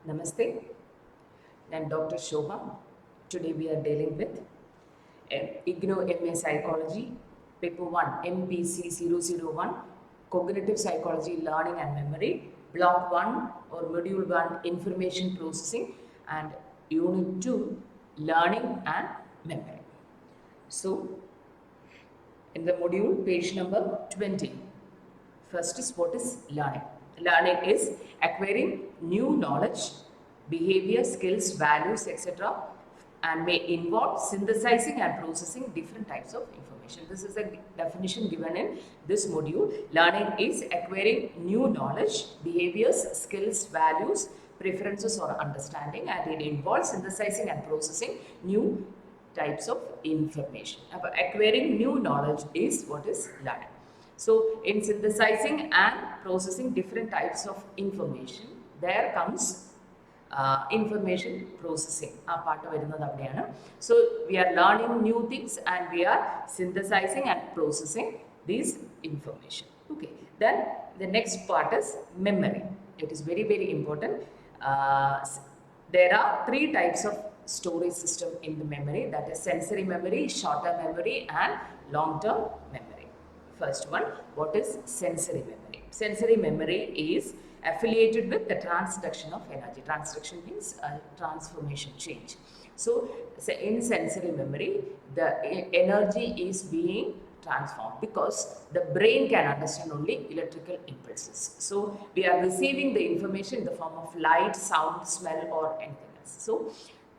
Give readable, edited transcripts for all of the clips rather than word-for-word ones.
Namaste, I'm Dr. Shobha. Today we are dealing with IGNOU MA Psychology, Paper 1, MPC 001, Cognitive Psychology, Learning and Memory, Block 1 or Module 1, Information Processing, and Unit 2, Learning and Memory. So, in the module, page number 20. First is what is learning? Learning is acquiring new knowledge, behavior, skills, values, etc. and may involve synthesizing and processing different types of information. This is a definition given in this module. Learning is acquiring new knowledge, behaviors, skills, values, preferences or understanding, and it involves synthesizing and processing new types of information. Acquiring new knowledge is what is learning. So, in synthesizing and processing different types of information, there comes information processing. So, we are learning new things and we are synthesizing and processing these information. Okay. Then the next part is memory. It is very, very important. There are three types of storage system in the memory, that is sensory memory, short-term memory and long-term memory. First one, what is sensory memory? Sensory memory is affiliated with the transduction of energy. Transduction means transformation, change. So, in sensory memory, the energy is being transformed because the brain can understand only electrical impulses. So, we are receiving the information in the form of light, sound, smell or anything else. So,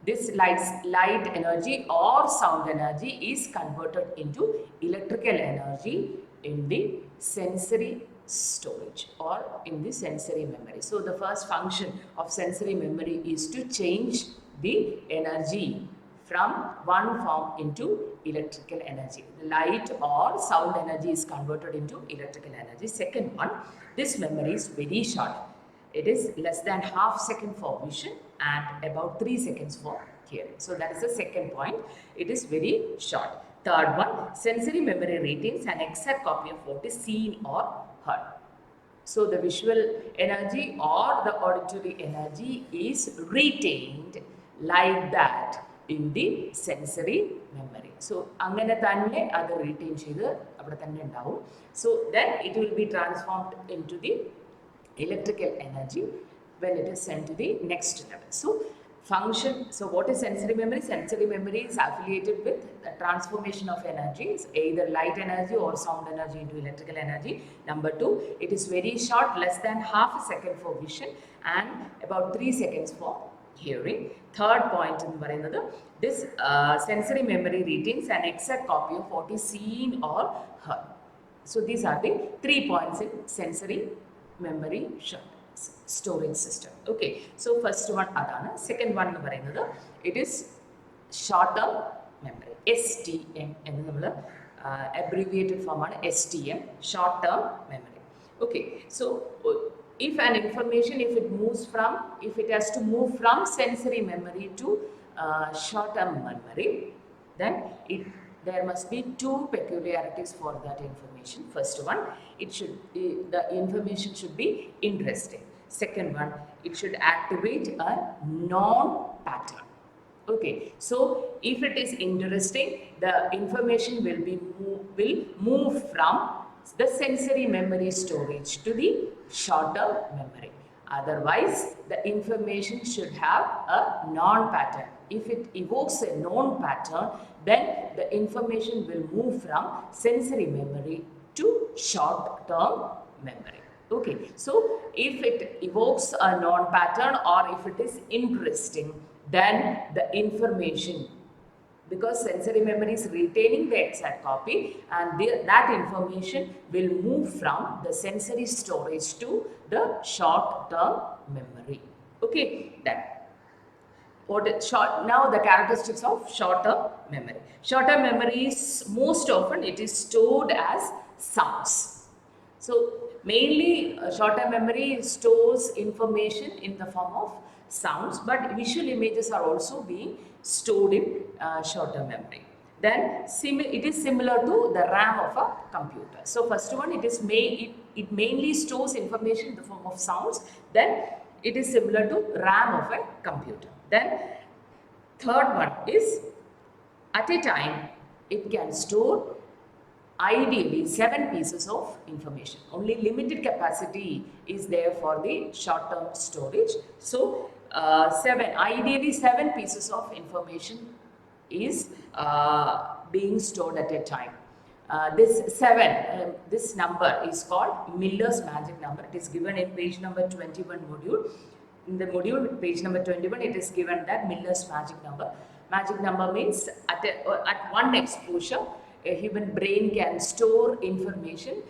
this light energy or sound energy is converted into electrical energy in the sensory storage or in the sensory memory. So, the first function of sensory memory is to change the energy from one form into electrical energy. The light or sound energy is converted into electrical energy. Second one, this memory is very short. It is less than half second for vision and about 3 seconds for hearing. So, that is the second point. It is very short. Third one, sensory memory retains an exact copy of what is seen or heard. So, the visual energy or the auditory energy is retained like that in the sensory memory. So, angane thanne adu retain cheyidu avada thanne undavu. So, then it will be transformed into the electrical energy when it is sent to the next level. So, function, so what is sensory memory? Sensory memory is affiliated with the transformation of energies, either light energy or sound energy into electrical energy. Number 2, it is very short, less than half a second for vision and about 3 seconds for hearing. Third point in പറയുന്നത്, this sensory memory retains an exact copy of what is seen or heard. So, these are the 3 points in sensory memory storage system. Okay. So, first one adana. Second one it is short term memory. STM and abbreviated form on STM, short term memory. Okay. So, if an information, if it has to move from sensory memory to short term memory, then there must be two peculiarities for that information. First one, the information should be interesting. Second one, it should activate a non-pattern. Okay, so if it is interesting, the information will move from the sensory memory storage to the short-term memory. Otherwise, the information should have a non-pattern. If it evokes a known pattern, then the information will move from sensory memory to short-term memory. Okay, so if it evokes a known pattern or if it is interesting, then the information, because sensory memory is retaining the exact copy and that information will move from the sensory storage to the short-term memory. Okay, that. Now the characteristics of short-term memory. Short-term memory is most often it is stored as sounds. So mainly short-term memory stores information in the form of sounds, but visual images are also being stored in short-term memory. Then it is similar to the RAM of a computer. So first one, it mainly stores information in the form of sounds. Then It is similar to RAM of a computer. Then third one is, at a time it can store ideally 7 pieces of information. Only limited capacity is there for the short term storage. So ideally 7 pieces of information is being stored at a time. This number is called Miller's magic number. It is given in page number 21 module. In the module, page number 21, it is given that Miller's magic number. Magic number means at one exposure, a human brain can store information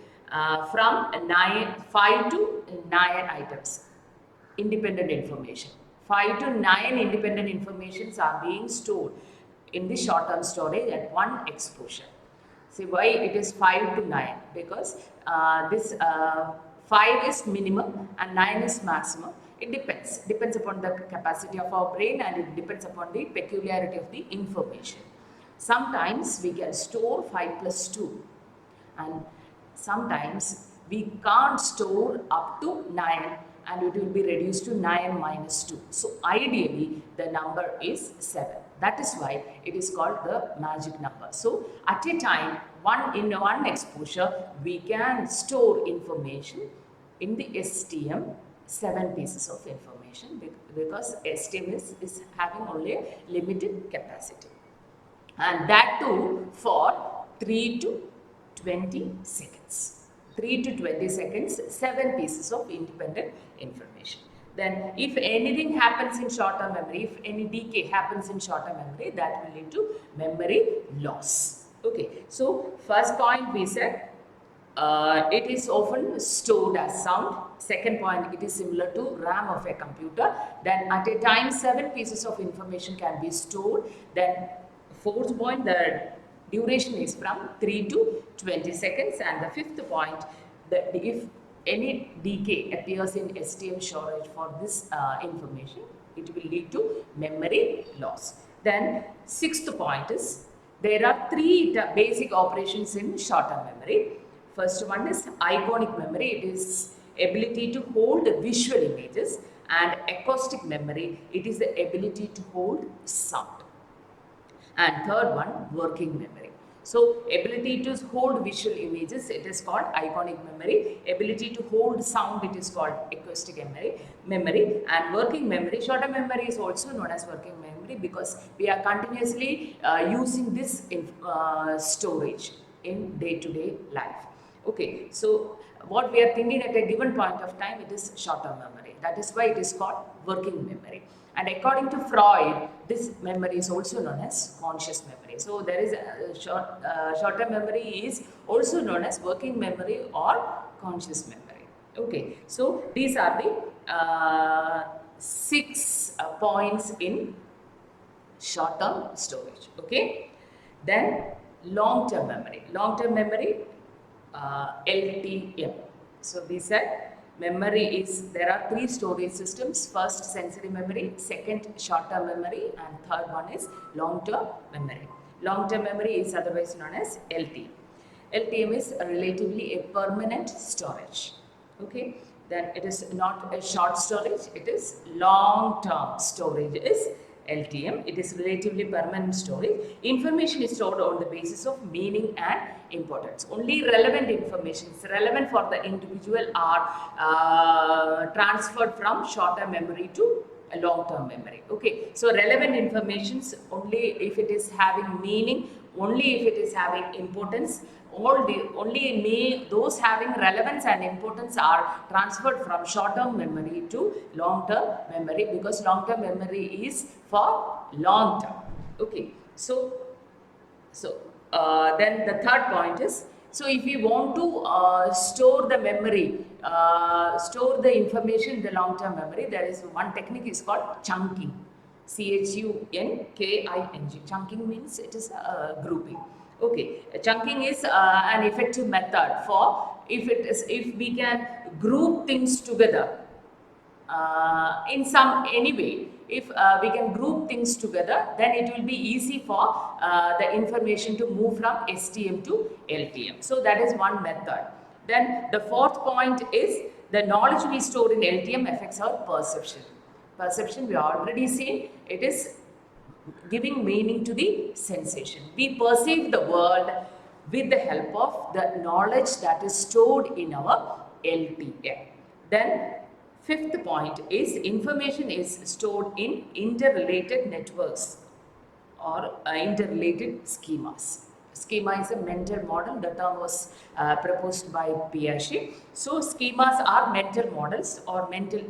from 5 to 9 items, independent information. 5 to 9 independent informations are being stored in the short-term storage at one exposure. See why it is 5 to 9? Because this 5 is minimum and 9 is maximum. It depends upon the capacity of our brain, and it depends upon the peculiarity of the information. Sometimes we can store 5 plus 2, and sometimes we can't store up to 9, and it will be reduced to 9 minus 2. So ideally the number is 7. That is why it is called the magic number. So at a time, in one exposure, we can store information in the STM, 7 pieces of information, because STM is having only a limited capacity. And that too for 3 to 20 seconds. 3 to 20 seconds, 7 pieces of independent information. Then if anything happens in short-term memory, if any decay happens in short-term memory, that will lead to memory loss. Okay, so first point we said, it is often stored as sound. Second point, it is similar to RAM of a computer. Then at a time, 7 pieces of information can be stored. Then fourth point, the duration is from 3 to 20 seconds. And the fifth point, if any decay appears in STM storage for this information, it will lead to memory loss. Then sixth point is, there are 3 basic operations in short-term memory. First one is iconic memory. It is ability to hold visual images, and acoustic memory, it is the ability to hold sound. And third one, working memory. So ability to hold visual images, it is called iconic memory. Ability to hold sound, it is called acoustic memory. And working memory, short-term memory is also known as working memory, because we are continuously using this storage in day-to-day life. Okay, so what we are thinking at a given point of time, it is short-term memory. That is why it is called working memory. And according to Freud, this memory is also known as conscious memory. So there is a short-term memory is also known as working memory or conscious memory. Okay, so these are the 6 points in short-term storage. Okay, then long-term memory. Long-term memory, LTM. So we said memory is, there are 3 storage systems. First, sensory memory, second, short-term memory, and third one is long-term memory. Long-term memory is otherwise known as LTM. LTM is relatively a permanent storage. Okay, then it is not a short storage, it is long-term storage is LTM. It is relatively permanent storage. Information is stored on the basis of meaning and importance. Only relevant information is relevant for the individual are transferred from short-term memory to a long-term memory. Okay, so relevant informations only if it is having meaning, only if it is having importance. Those having relevance and importance are transferred from short-term memory to long-term memory, because long-term memory is for long term. Okay, so then the third point is, so if we want to store the memory, store the information in the long-term memory, there is one technique is called chunking. CHUNKING. Chunking means it is grouping. Okay, chunking is an effective method for if we can group things together in any way. If we can group things together, then it will be easy for the information to move from STM to LTM. So that is one method. Then the fourth point is the knowledge we store in LTM affects our perception. Perception, we already seen, it is giving meaning to the sensation. We perceive the world with the help of the knowledge that is stored in our LTM. Then, fifth point is information is stored in interrelated networks or interrelated schemas. Schema is a mental model. The term was proposed by Piaget. So schemas are mental models or mental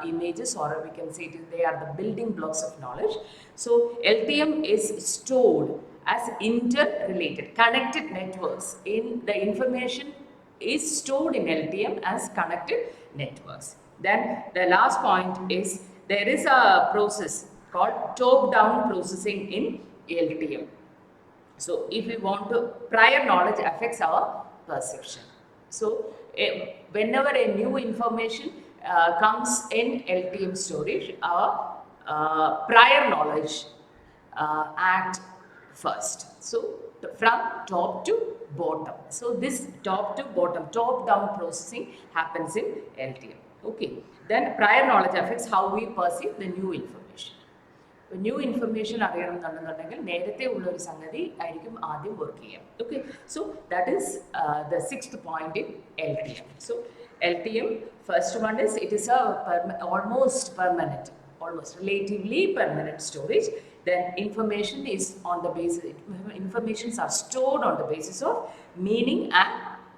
images, or we can say they are the building blocks of knowledge. So LTM is stored as interrelated, connected networks. In the information is stored in LTM as connected networks. Then the last point is there is a process called top-down processing in LTM. So if we want to, prior knowledge affects our perception. So whenever a new information comes in LTM storage, our prior knowledge act first. So from top to bottom. So this top to bottom, top down processing happens in LTM. Okay. Then prior knowledge affects how we perceive the new information. New information അറിയണമെന്നുണ്ടെന്നുണ്ടെങ്കിൽ നേരത്തെ ഉള്ളൊരു സംഗതി ആയിരിക്കും ആദ്യം work ചെയ്യാം. Okay, so that is the sixth point in LTM. So LTM, first one is it is a almost permanent, almost relatively permanent storage. Then information is on the basis, informations are stored on the basis of meaning and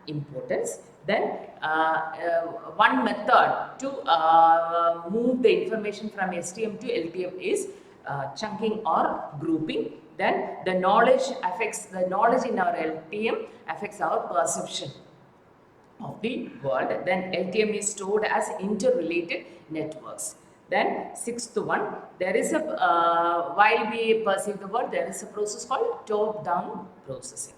importance. Then one method to move the information from STM to LTM is chunking or grouping. Then the knowledge in our LTM affects our perception of the world. Then LTM is stored as interrelated networks. Then sixth one, there is a while we perceive the world, there is a process called top-down processing.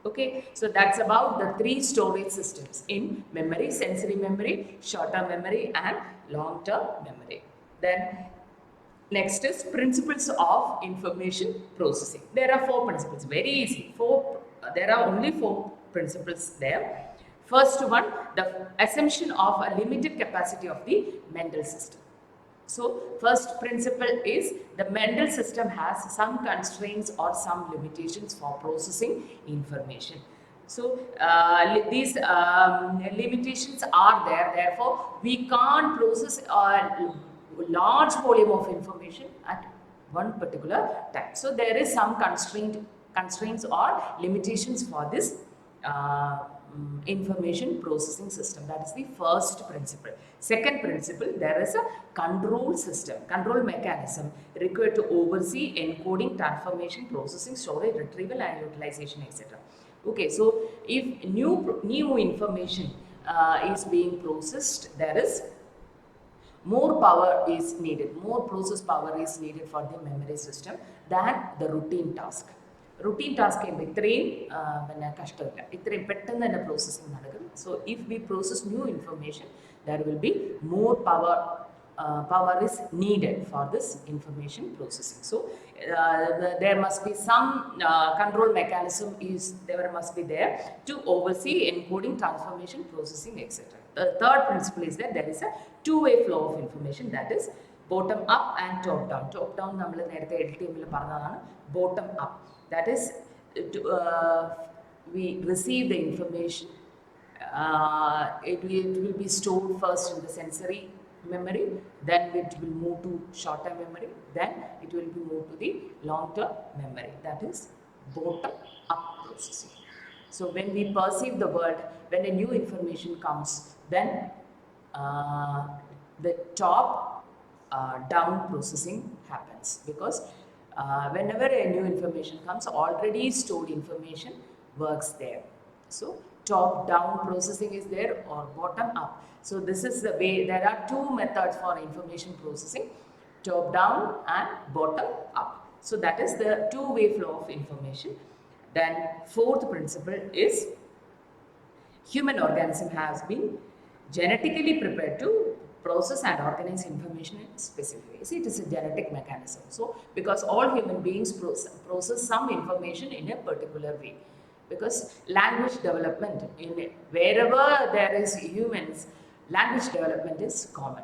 Okay, so that's about the three storage systems in memory: sensory memory, short-term memory, and long-term memory. Then next is principles of information processing. There are four principles, very easy. There are only four principles there. First one, the assumption of a limited capacity of the mental system. So first principle is the mental system has some constraints or some limitations for processing information. So these limitations are there, therefore we can't process a large volume of information at one particular time. So there is some constraints or limitations for this information processing system. That is the first principle. Second principle, there is a control system, control mechanism required to oversee encoding, transformation, processing, storage, retrieval and utilization, etc. Okay, so if new information is being processed, there is more power is needed, more process power is needed for the memory system than the routine task. Routine task ചെയ്യുമ്പോൾ ഇത്രയും കഷ്ടമില്ല, ഇത്രയും പെട്ടെന്ന് തന്നെ processing നടക്കും. So if we process new information, there will be more power is needed for this information processing. So there must be some control mechanism must be there to oversee encoding, transformation, processing, etc. The third principle is that there is a two-way flow of information, that is bottom up and top down. Top down നമ്മൾ നേരത്തെ LTM-ൽ പറഞ്ഞതാണ്. Bottom up, that is we receive the information, it will be stored first in the sensory memory, then it will move to short-term memory, then it will be moved to the long-term memory. That is bottom-up processing. So when we perceive the world, when a new information comes, then the top-down processing happens, because whenever a new information comes, already stored information works there. So top-down processing is there or bottom-up. So this is the way. There are two methods for information processing: top-down and bottom-up. So that is the two-way flow of information. Then fourth principle is human organism has been genetically prepared to process and organize information in specific ways. It is a genetic mechanism. So because all human beings process some information in a particular way. Because language development, wherever there is humans, Language development is common.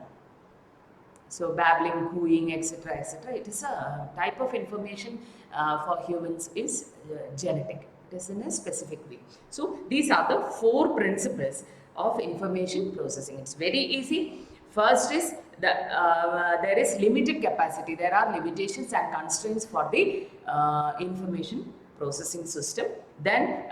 So babbling, cooing, etc., etc. It is a type of information for humans is genetic. It is in a specific way. So these are the 4 principles of information processing. It's very easy. First is there is limited capacity. There are limitations and constraints for the information processing system. Then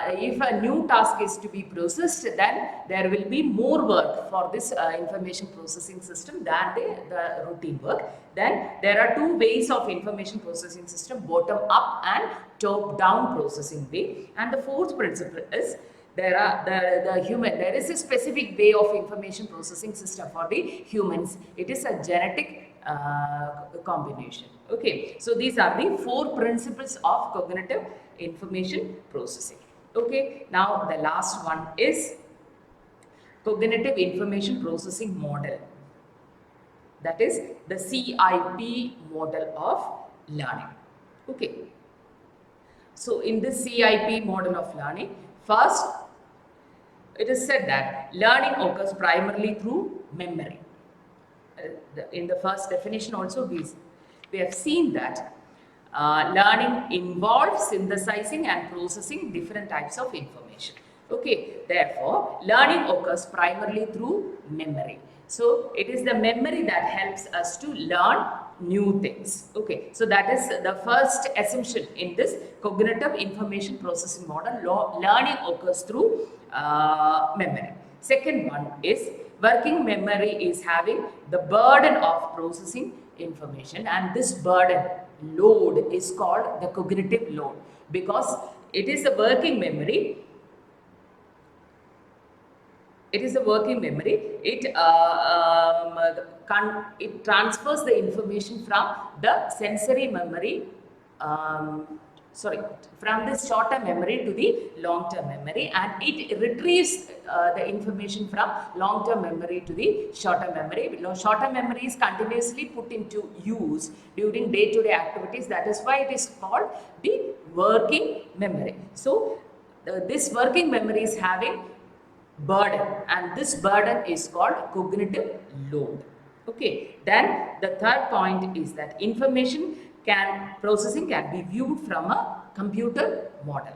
if a new task is to be processed, then there will be more work for this information processing system than the routine work. Then there are 2 ways of information processing system, bottom up and top down processing way. And the 4th principle is there is a specific way of information processing system for the humans. It is a genetic combination. Okay, so these are the 4 principles of cognitive information processing. Okay, now the last one is cognitive information processing model. That is the CIP model of learning. Okay, so in this CIP model of learning, first it is said that learning occurs primarily through memory. In the first definition also we have seen that learning involves synthesizing and processing different types of information. Okay, therefore learning occurs primarily through memory. So it is the memory that helps us to learn new things. Okay, so that is the first assumption in this cognitive information processing model. Learning occurs through memory. Second one is working memory is having the burden of processing information, and this burden load is called the cognitive load because it is a working memory. It is a working memory. It transfers the information from the sensory memory, from the short-term memory to the long-term memory, and it retrieves the information from long-term memory to the short-term memory. Short-term memory is continuously put into use during day-to-day activities. That is why it is called the working memory. So this working memory is having burden, and this burden is called cognitive load. Okay, then the third point is that information processing can be viewed from a computer model.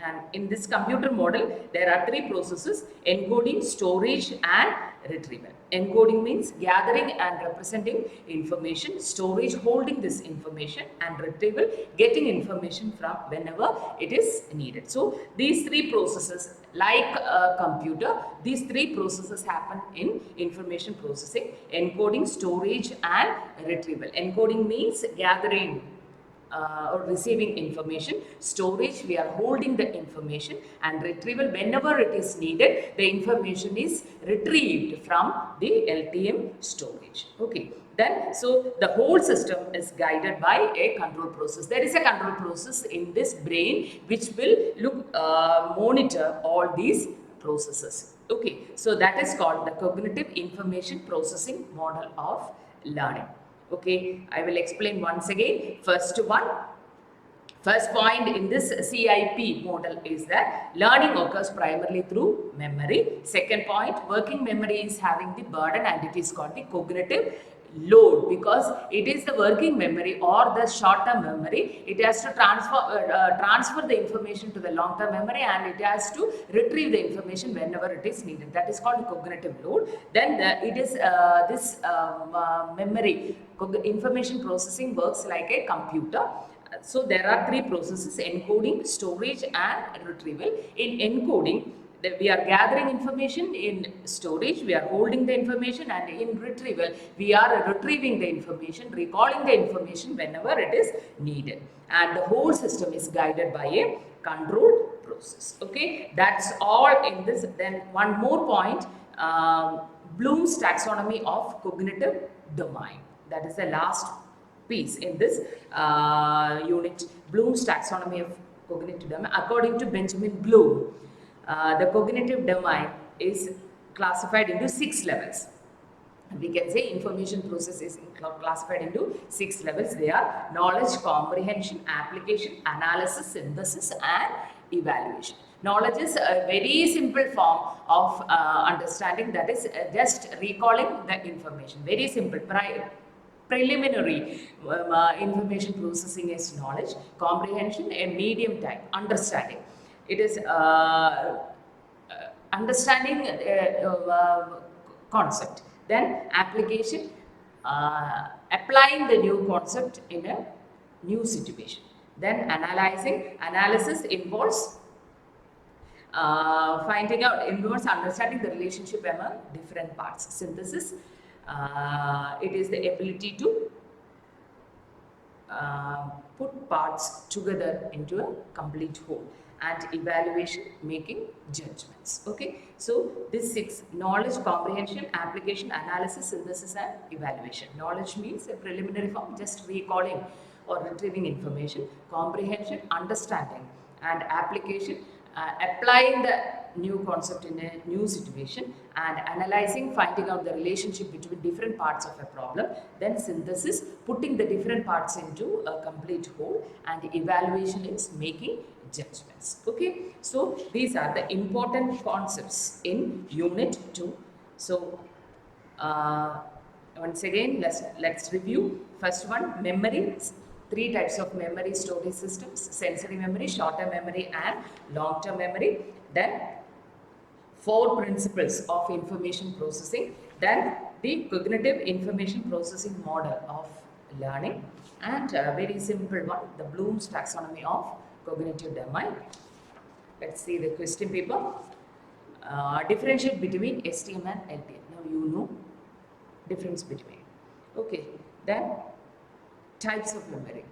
And in this computer model, there are 3 processes: encoding, storage, and retrieval. Encoding means gathering and representing information, storage holding this information, and retrieval getting information from whenever it is needed. So these 3 processes, like a computer, these 3 processes happen in information processing: encoding, storage, and retrieval. Encoding means gathering or receiving information. Storage, we are holding the information, and retrieval, whenever it is needed, the information is retrieved from the LTM storage. Okay, then so the whole system is guided by a control process. There is a control process in this brain which will monitor all these processes. Okay, so that is called the cognitive information processing model of learning. Okay, I will explain once again. First point in this CIP model is that learning occurs primarily through memory. Second point, working memory is having the burden, and it is called the cognitive load because it is the working memory or the short-term memory. It has to transfer the information to the long-term memory, and it has to retrieve the information whenever it is needed. That is called cognitive load. Then this memory information processing works like a computer. So there are 3 processes: encoding, storage, and retrieval. In encoding, we are gathering information. In storage, we are holding the information, and in retrieval, we are retrieving the information, recalling the information whenever it is needed. And the whole system is guided by a control process. Okay, that's all in this. Then one more point, Bloom's taxonomy of cognitive domain. That is the last piece in this unit. Bloom's taxonomy of cognitive domain. According to Benjamin Bloom, the cognitive domain is classified into 6 levels. We can say information process is classified into 6 levels. They are knowledge, comprehension, application, analysis, synthesis, and evaluation. Knowledge is a very simple form of understanding, that is just recalling the information. Very simple. Preliminary information processing is knowledge. Comprehension, a medium type. Understanding. It is understanding concept. Then application, applying the new concept in a new situation. Then analysis involves finding out, involves understanding the relationship among different parts. Synthesis, it is the ability to put parts together into a complete whole. And evaluation, making judgments. Okay, so this 6: knowledge, comprehension, application, analysis, synthesis, and evaluation. Knowledge means a preliminary form, just recalling or retrieving information. Comprehension, understanding, and application, applying the new concept in a new situation. And analyzing, finding out the relationship between different parts of a problem. Then synthesis, putting the different parts into a complete whole. And evaluation is making judgments. Okay, so these are the important concepts in unit 2. So once again, let's review. First one, memory. 3 types of memory storage systems: sensory memory, short-term memory, and long-term memory. Then 4 principles of information processing. Then the cognitive information processing model of learning. And a very simple one, the Bloom's taxonomy of cognitive domain. Let's see the question paper. Differentiate between STM and LTM. Now you know difference between. Okay, then types of memory: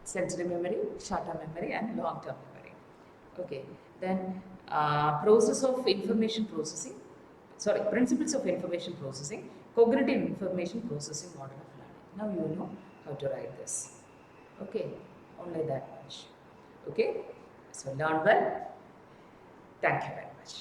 sensory memory, short-term memory, and long-term memory. Okay, then process of information processing, sorry, principles of information processing, cognitive information processing model of learning. Now you know how to write this. Okay, only that much. Okay, so learn well. Thank you very much.